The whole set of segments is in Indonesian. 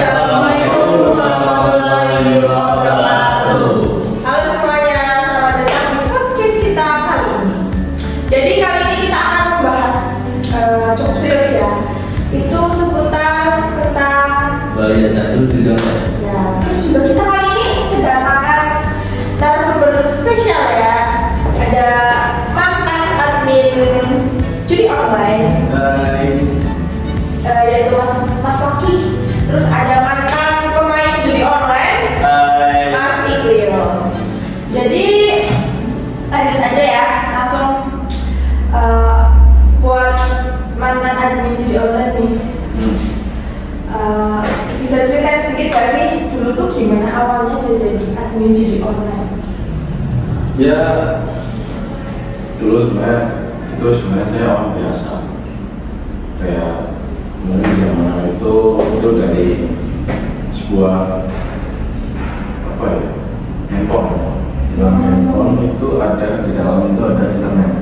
Assalamualaikum warahmatullahi wabarakatuh. Halo semuanya, selamat datang di podcast kita kali ini. Jadi kali ini kita akan membahas cukup serius ya. Itu seputar tentang Bahaya jatuh di dalam. ya. Terus juga kita kali ini kedatangan narasumber spesial ya. Ada mantan admin judi online. Yaitu Mas Waki. Terus ada mantan pemain judi online, Mas Iqlil. Jadi lanjut aja ya, langsung buat mantan admin judi online nih. Bisa ceritain sedikit gak sih dulu tuh gimana awalnya jadi admin judi online? Ya, dulu sebenarnya saya orang biasa. Kayak mungkin zaman itu dari sebuah handphone. Yang handphone itu ada di dalam itu ada internet.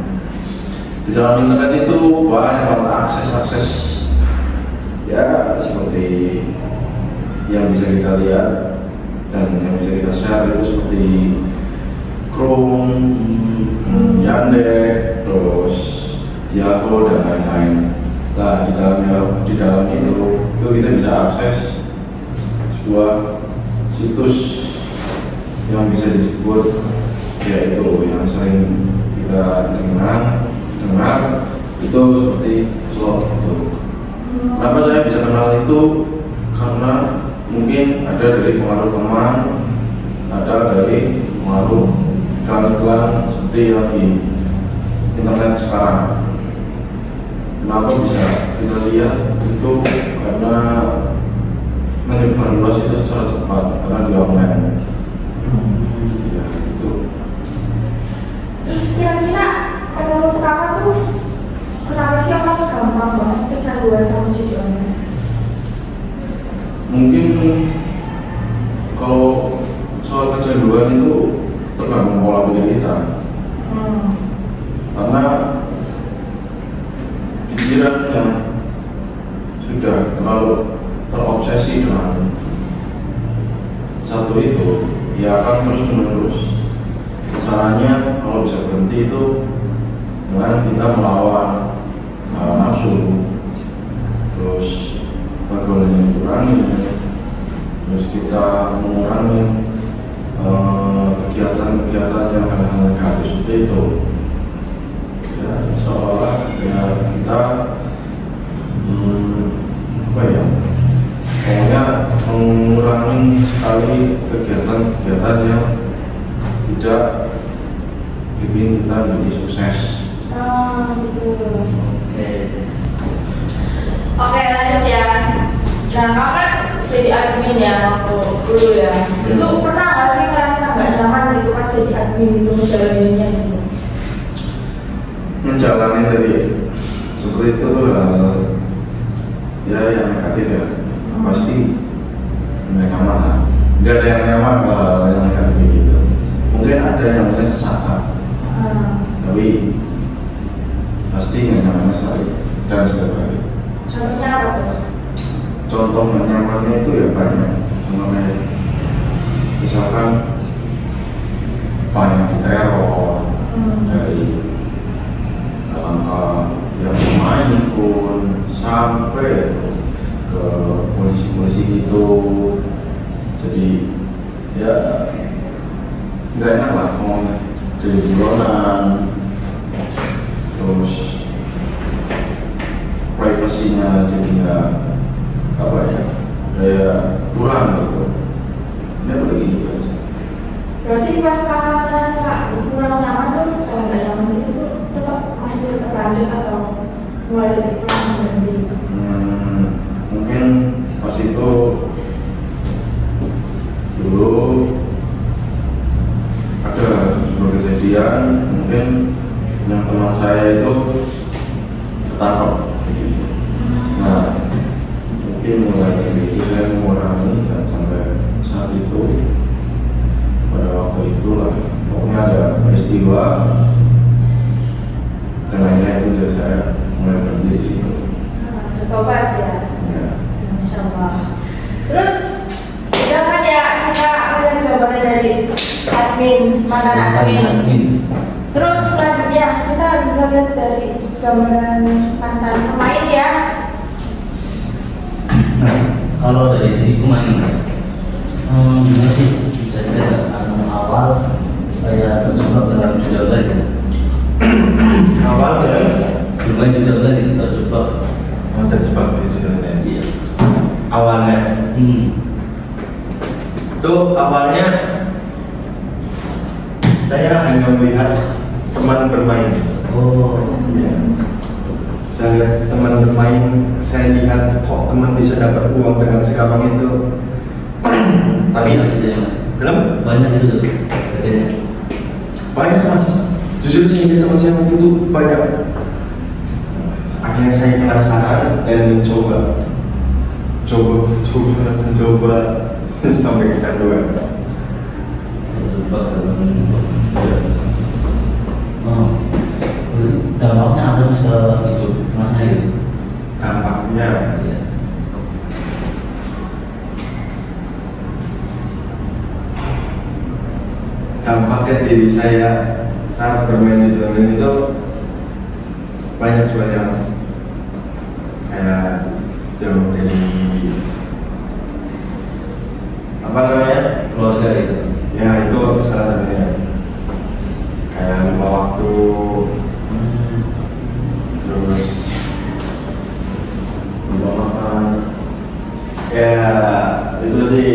Di dalam internet itu banyak banget akses ya seperti yang bisa kita lihat dan yang bisa kita share itu seperti Chrome, Yandex, terus Yahoo dan lain-lain. Nah di dalam itu kita bisa akses sebuah situs yang bisa disebut yaitu yang sering kita dengar itu seperti slot itu. Kenapa saya bisa kenal itu? Karena mungkin ada dari pengaruh teman, ada dari pengaruh iklan-iklan seperti yang di internet sekarang. Kenapa bisa kita lihat itu? Karena menyebar luas itu secara cepat karena di online. Ya gitu. Terus kira-kira menurut kakak tuh kenapa sih orang gampang banget kecanduan sama judi online? Mungkin kalau soal kecanduan itu tergantung pola pikir kita. Karena pikiran yang sudah terlalu terobsesi dengan satu itu, ya akan terus menerus. Caranya kalau bisa berhenti itu dengan kita melawan nafsu, terus pergaulannya dikurangi, terus kita mengurangi kegiatan-kegiatan yang hal-hal negatif seperti itu. Ya, seolah-olah ya kita pokoknya mengurangi sekali kegiatan-kegiatan yang tidak bikin kita menjadi sukses. Gitu. Oke, lanjut ya. Nah, kakak kan jadi admin ya waktu dulu ya. Itu pernah nggak sih ngerasa nggak nyaman gitu pas jadi admin itu menjalaninya gitu? Menjalani tadi seperti itu ya yang negatif ya pasti nggak nyaman lah. Nggak ada yang nyaman kalau yang negatif gitu. Mungkin ada yang namanya sesaat, tapi pasti nggak nyaman sekali dan setiap hari. Contohnya apa tuh? Contoh nggak nyamannya itu ya banyak. Contohnya misalkan banyak diteror dari yang pemain pun sampai ke polisi-polisi itu, jadi ya nggak enak lah ngomongnya, jadi buronan, terus privasinya jadi nggak kayak kurang gitu, ya begini aja. Berarti pas kakak merasa kurang nyaman tuh, nggak nyaman itu tuh masih tetap lanjut atau mulai dari itu langsung berhenti? Mungkin pas itu dulu ada sebuah kejadian, mungkin yang teman saya itu ketangkep. Nah, mungkin mulai dari itu saya mengurangi dan sampai saat itu pada waktu itulah pokoknya ada peristiwa dan akhirnya itu dari saya mulai berhenti di situ. Bertobat ya. Ya. Masya Allah. Terus udah kan ya kita lihat gambarnya dari admin, mantan admin. Terus selanjutnya kita bisa lihat dari gambaran mantan pemain ya. Nah, kalau dari segi pemain mas, gimana sih bisa awal kayak terjebak dalam judul lagi? Awal ya? Bermain judul lagi terjebak. Terjebak di judulnya. Iya. Awalnya. Itu awalnya saya hanya melihat teman bermain. Oh. Ya. Saya lihat teman bermain, saya lihat kok teman bisa dapat uang dengan segampang itu. Tapi Film? Banyak itu tuh katanya. banyak mas. Jujur sih teman saya waktu itu banyak. Akhirnya saya penasaran dan mencoba sampai kecanduan. Terjebak dalam. Oh. Dampaknya apa mas ke hidup masnya itu? Dampaknya Iya. dampaknya diri saya saat bermain di online itu banyak sebenarnya mas. Kayak jauh dari apa namanya, Keluarga itu. ya itu salah satunya. Kayak lupa waktu, terus lupa makan, ya itu sih.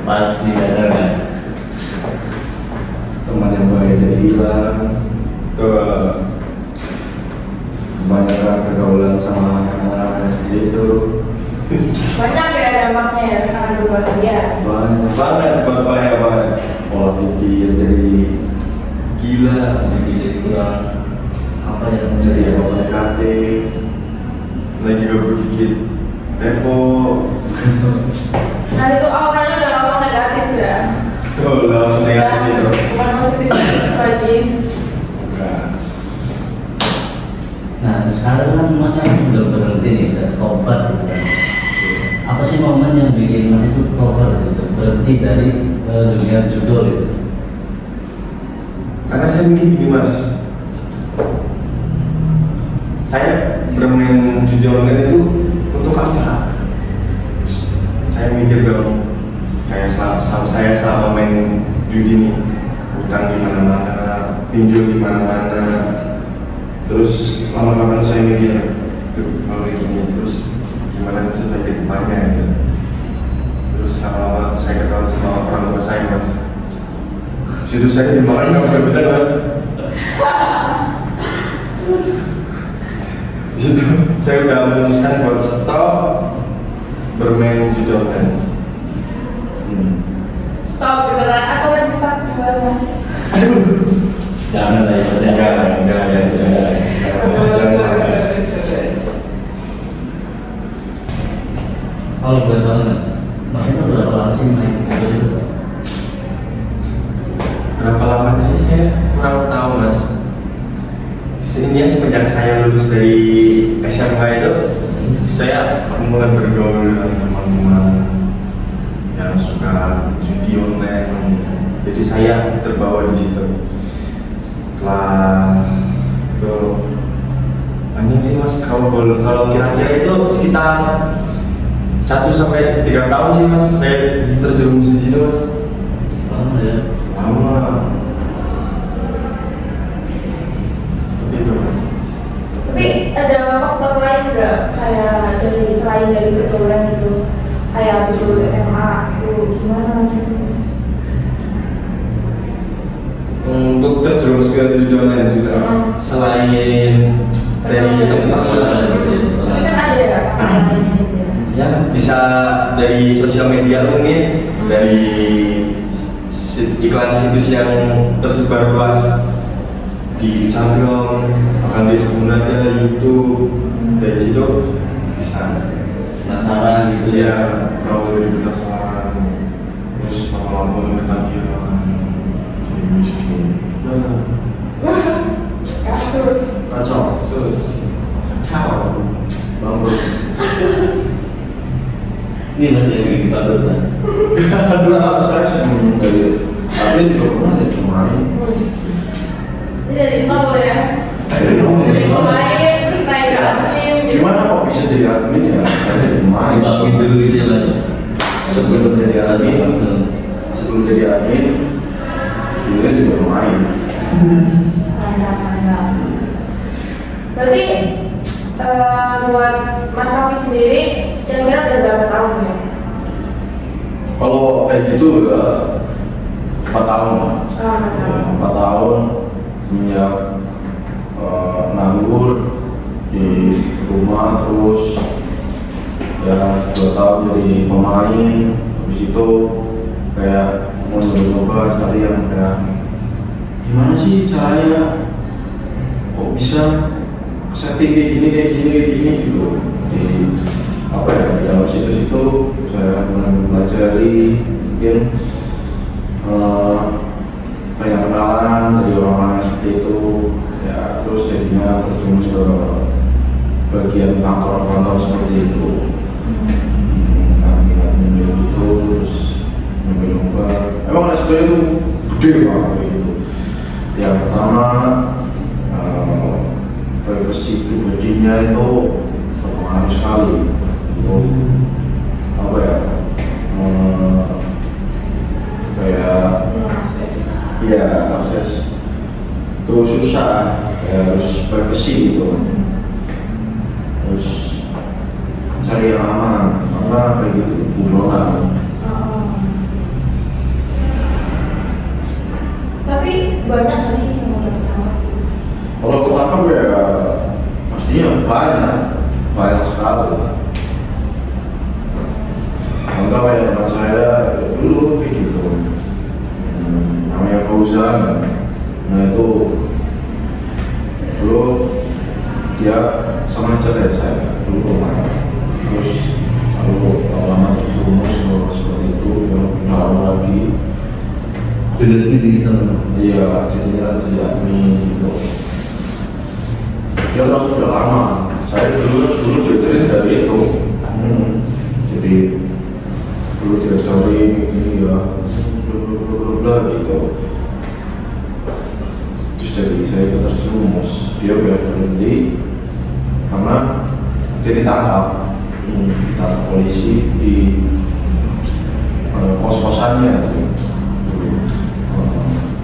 Pasti ada kan. Teman yang baik jadi hilang, kebanyakan pergaulan sama anak-anak seperti itu. Banyak ya dampaknya ya, sangat berbahaya. Banyak banget berbahaya banget. Pola pikir jadi gila, Jadi kurang apa ya jadi negatif, lagi juga berpikir depot. Nah itu auranya udah langsung negatif ya. Tuh langsung negatif itu. Bukan positif lagi. Enggak. Nah sekarang kan masnya udah berhenti nih, udah tobat gitu kan. Apa sih momen yang bikin mas itu tobat gitu, berhenti dari dunia judul gitu? Karena saya mikir gini mas, saya bermain judi online itu untuk apa? Saya mikir dong, kayak selama main judi nih, utang di mana-mana, pinjol di mana-mana, terus lama-lama saya mikir, tuh kalau gini terus gimana cerita ke depannya gitu. Terus lama-lama saya ketahuan sama orang tua saya mas. Situ saya dimarahin nggak bisa mas. Di situ saya udah memutuskan buat stop bermain judi online. Stop beneran atau lanjutan dua mas? Jangan lah ya, jangan. Kalau boleh tahu mas, mas itu berapa lama sih main judul itu? Berapa lamanya sih saya kurang tahu mas. Ini semenjak saya lulus dari SMA itu, saya mulai bergaul dengan teman-teman yang suka judi online. Jadi saya terbawa di situ. Setelah itu banyak sih mas. Kalau kira-kira itu sekitar 1 sampai 3 tahun sih mas. Saya terjerumus di situ mas. Lama ya. Lama. Seperti itu mas. Tapi ada faktor lain nggak kayak dari selain dari pergaulan itu, kayak habis lulus SMA itu gimana gitu mas? Untuk terjerumus ke judi online juga selain dari teman-teman, Pasti kan ada ya faktor lainnya gitu ya. ya bisa dari sosial media mungkin, dari iklan situs yang tersebar luas di Instagram, bahkan di ada YouTube. Dari situ bisa Penasaran gitu ya, kalau dari penasaran, terus lama-lama ketagihan jadi miskin. Kasus. Kacau, kacau, bangkrut. Ini mas yang bikin patut mas. Aduh, saya sebelum dari tapi juga pernah jadi pemain. Ini dari nol ya. Dari pemain terus naik ke admin. Gimana kok bisa jadi admin ya? Saya jadi pemain. Dibangun dulu gitu ya mas. Sebelum jadi admin, dulu kan juga pemain. Mantap. Berarti buat Mas Raffi sendiri kira-kira udah berapa tahun ya? Kalau kayak gitu ya 4 tahun lah. 4 tahun semenjak nganggur di rumah, terus ya 2 tahun jadi pemain. Habis itu kayak mau coba cari yang kayak gimana sih caranya kok bisa setting kayak gini gitu. Di apa ya, di dalam situ saya mempelajari mungkin banyak kenalan dari orang-orang seperti itu ya, terus jadinya terjumus ke bagian kantor seperti itu. Minat itu terus nyoba emang resikonya itu gede banget kayak gitu. Yang pertama privasi pribadinya itu berpengaruh sekali untuk apa ya, kayak ya akses itu susah ya, harus privasi gitu, terus cari yang aman karena kayak gitu buronan. Tapi banyak nggak sih yang udah ketangkap? Kalau ketangkap ya pastinya banyak sekali. Contoh kayak teman saya dulu kayak gitu, namanya Fauzan. Nah itu dulu dia sama aja kayak saya dulu pemain, terus lalu lama terjerumus seperti itu, dia pindah lagi. Dilihatnya di sana. Iya, jadinya jadi admin gitu. Dia orang sudah lama. Saya dulu diajarin dari itu. Jadi dulu diajarin ini ya, bla gitu. Terus jadi saya ikut terjerumus. Dia bilang berhenti karena dia ditangkap polisi di kos-kosannya.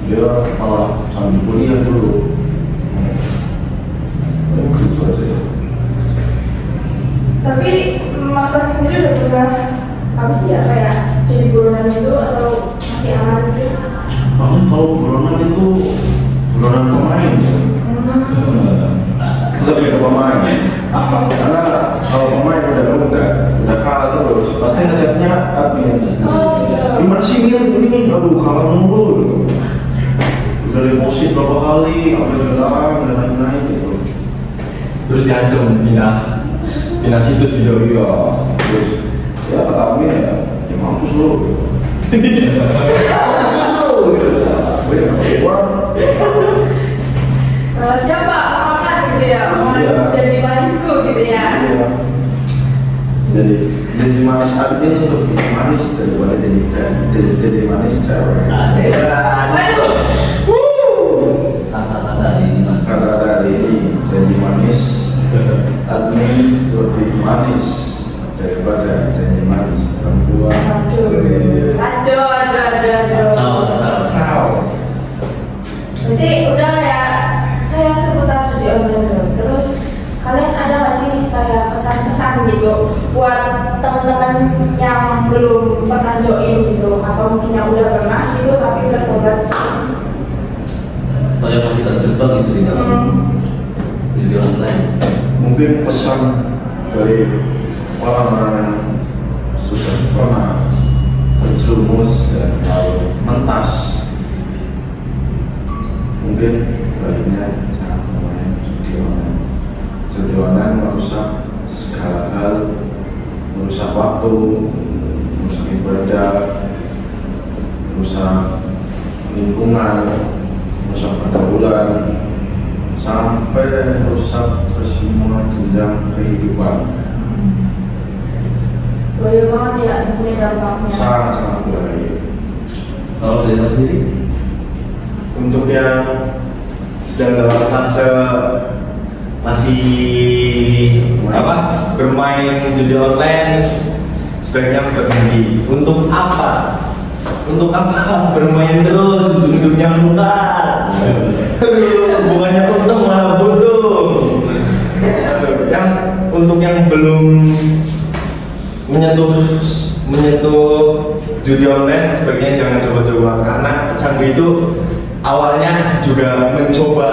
Dia malah sambil kuliah dulu. Gitu aja. Tapi Mas Raffi sendiri udah pernah apa sih ya, kayak jadi buronan itu atau masih aman gitu? Kalau buronan itu buronan pemain ya. Lebih ke pemain. Karena kalau pemain udah kalah terus, pasti nasihatnya admin. Gimana sih ini? Aduh kalah mulu gitu. Udah deposit berapa kali, sampai jutaan dan lain-lain gitu. Terus diancam pindah situs video. Iya, terus ya kata admin ya mampus lo gitu. Mampus lo gitu. Gue yang keluar. Siapa makan gitu ya, mau Iya. jadi manisku gitu ya. Iya. Jadi manis admin lebih manis daripada jadi manis cewek. Waduh. Kata-kata ini mas. Kata dari jadi manis admin lebih manis daripada jadi manis perempuan. Aduh. Ciao. Jadi udah ya kayak seputar studi online tuh. Terus kalian ada nggak sih kayak pesan-pesan gitu buat teman-teman yang belum pernah join gitu, atau mungkin yang udah pernah gitu tapi udah tobat? Atau yang masih terjebak gitu di dalam video online. Mungkin pesan dari orang-orang yang sudah pernah terjerumus dan lalu mentas, mungkin baiknya jangan main judi online. Judi online merusak segala hal, merusak waktu, merusak ibadah, merusak lingkungan, merusak pergaulan, sampai merusak semua jenjang kehidupan. Bahaya banget ya, punya dampaknya. Sangat baik. Kalau dari Mas sendiri? Untuk yang sedang dalam fase masih bermain judi online, sebaiknya berhenti. Untuk apa? Bermain terus ujung-ujungnya muntah. Bukannya untung malah buntung. Yang untuk yang belum menyentuh judi online, sebaiknya jangan coba-coba, karena pecandu itu awalnya juga mencoba,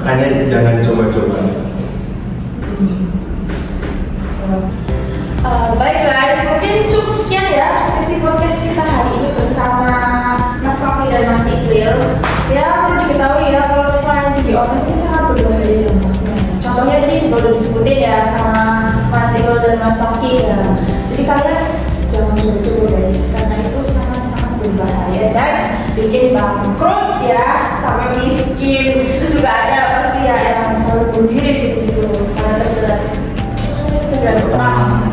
makanya jangan coba-coba. Baik guys, mungkin cukup sekian ya sesi podcast kita hari ini bersama Mas Fahmi dan Mas Iqlil. Ya perlu diketahui ya, kalau misalnya judi online itu sangat berbahaya dampaknya. Contohnya tadi juga udah disebutin ya sama Mas Iqlil dan Mas Fahmi ya. Jadi kalian jangan coba-coba guys, karena itu sangat berbahaya dan bikin bangkrut ya, sampai miskin. Terus juga ada pasti ya yang selalu bunuh diri gitu karena terjerat utang.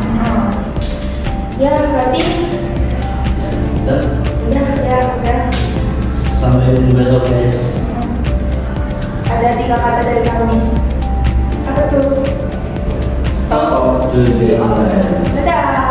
Ya berarti udah. Sampai besok guys. Ada 3 kata dari kami. Apa tuh? Stop. Judi online. Dadah.